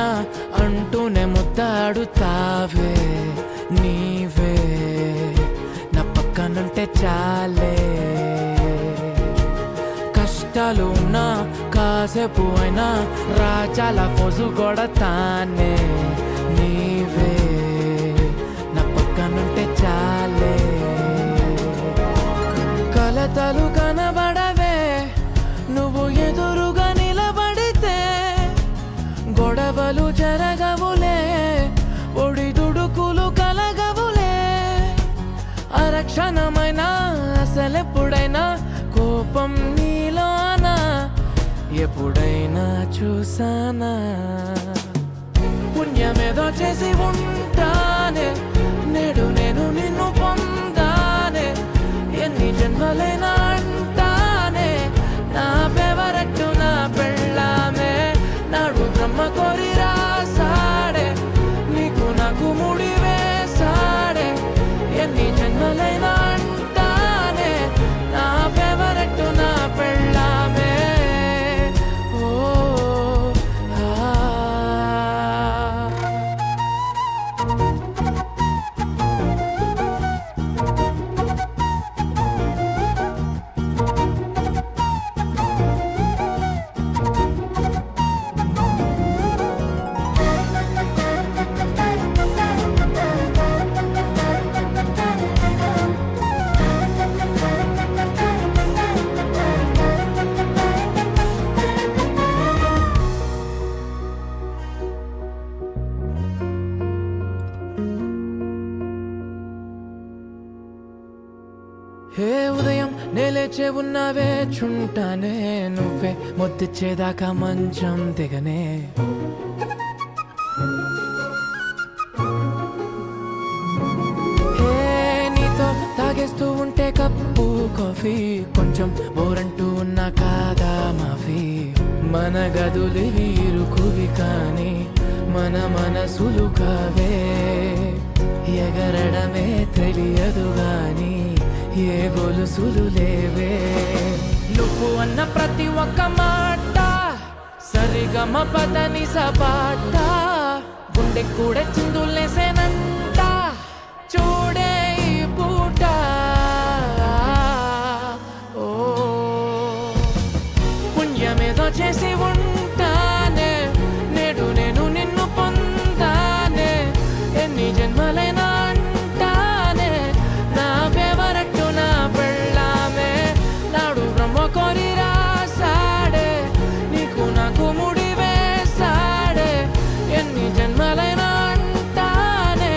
అయినా అంటూనే ముద్దాడుతావే నీవే నా పక్కనుంటే చాలే కష్టాలు ఉన్నా కాసేపు అయినా రాజాల ఫోజు కొడతానే నీవే నా పక్కనుంటే చాలే కలతలు కనబడవే నువ్వు ఎదురుగా నిలబడితే గొడవలు జరగవులే ఒడిదుడుకులు కలగవులే అరక్షణమైనా అసలెప్పుడైనా కోపం నీలోనా ఎప్పుడైనా చూసానా పుణ్యమేదో చేసి ఉంటానే నేడు నేను నిన్ను పొందానే ఎన్ని జన్మలైనా అంటానే నా ఫేవరెట్ నా పెళ్ళామే నాడు బ్రహ్మ కోరి రాసాడే నీకు నాకు ముడి వేసాడే ఎన్ని జన్మలైనా అంటానే నా ఫేవరెట్ నా పెళ్ళామే ఓ హే ఉదయం నేలేచే ఉన్నావే చుంటానే నువ్వే ముద్దిచ్చేదాకా మంచం దిగనే హే నీతో తాగేస్తూ ఉంటే కప్పు కాఫీ కొంచెం బోరంటూ ఉన్నా కాదా మాఫీ మన గదులు వీరుకువి కానీ మన మనసులు కావే ఎగరడమే తెలియదు గాని ఏ గొలుసులు లేవే నువ్వు అన్న ప్రతి ఒక్క మాట సరిగమ పదని సపాట గుండె కూడా చిందులేసేనంట చూడే ఈ పూట ఓ పుణ్యమేదో చేసి ఉంటానే నేడు నేను నిన్ను పొందానే ఎన్ని జన్మలైనా అంటానే నా ఫేవరెట్ నా పెళ్ళామే నాడు బ్రహ్మ కోరి రాసాడే నీకు నాకు ముడి వేసాడే ఎన్ని జన్మలైనా అంటానే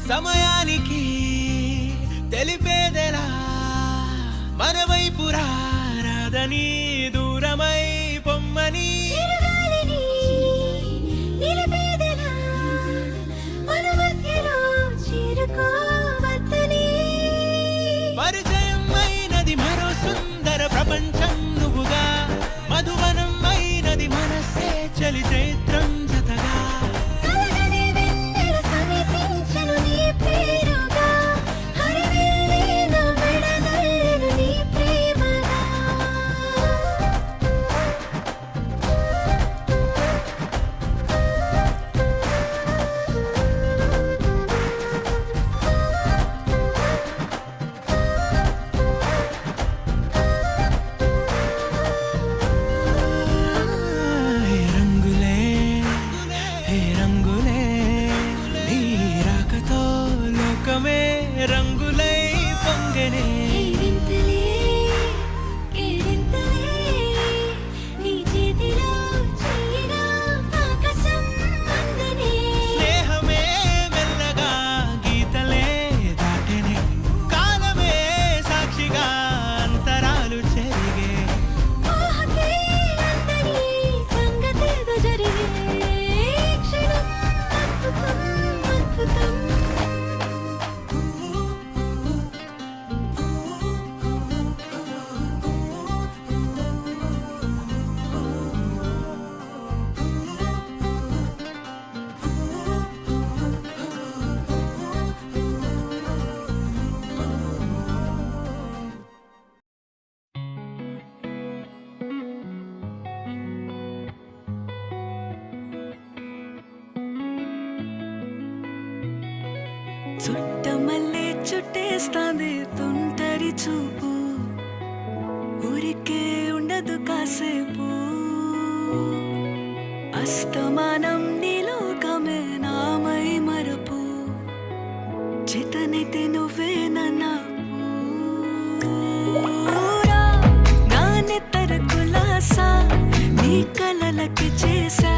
సమయానికి తెలిపేదెలా మన వైపు రాదని దూరమై పొమ్మని పరిచయం అయినది మరో సుందర ప్రపంచం నువ్వుగా మధువనం అయినది మనసే చలి చైత్రం జతగా రంగులై పొంగనే స్నేహమే మెల్లగా గీతలే దాటెనే కాలమే సాక్షిగా అంతరాలు చెరిగే చుట్టమల్లే చుట్టేస్తాంది తుంటరి చూపు ఊరికే ఉండదు కాసేపు అస్తమానం నీలోకమే నామై మరపు చేతనైతే నువ్వే నన్నా నా నెత్తర కులాసా నీ కలలకి చేసా